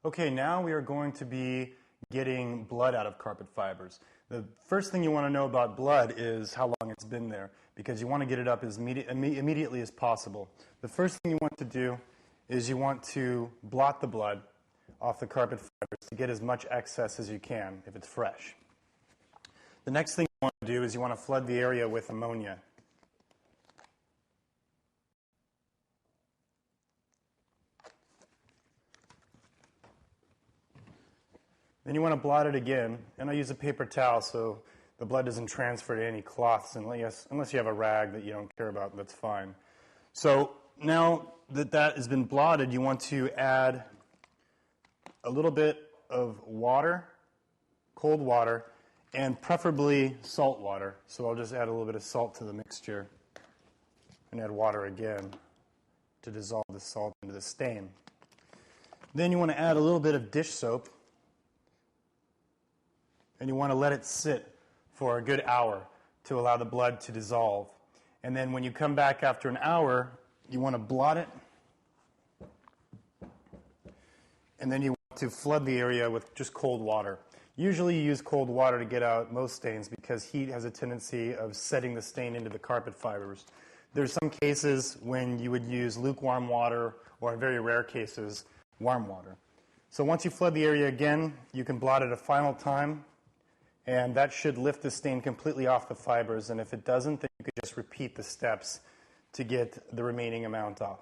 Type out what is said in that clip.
Okay, now we are going to be getting blood out of carpet fibers. The first thing you want to know about blood is how long it's been there, because you want to get it up as immediately as possible. The first thing you want to do is you want to blot the blood off the carpet fibers to get as much excess as you can if it's fresh. The next thing you want to do is you want to flood the area with ammonia. Then you want to blot it again, and I use a paper towel so the blood doesn't transfer to any cloths unless you have a rag that you don't care about, that's fine. So now that that has been blotted, you want to add a little bit of water, cold water, and preferably salt water. So I'll just add a little bit of salt to the mixture and add water again to dissolve the salt into the stain. Then you want to add a little bit of dish soap, and you want to let it sit for a good hour to allow the blood to dissolve. And then when you come back after an hour, you want to blot it, and then you want to flood the area with just cold water. Usually you use cold water to get out most stains because heat has a tendency of setting the stain into the carpet fibers. There's some cases when you would use lukewarm water, or in very rare cases, warm water. So once you flood the area again, you can blot it a final time, and that should lift the stain completely off the fibers. And if it doesn't, then you could just repeat the steps to get the remaining amount off.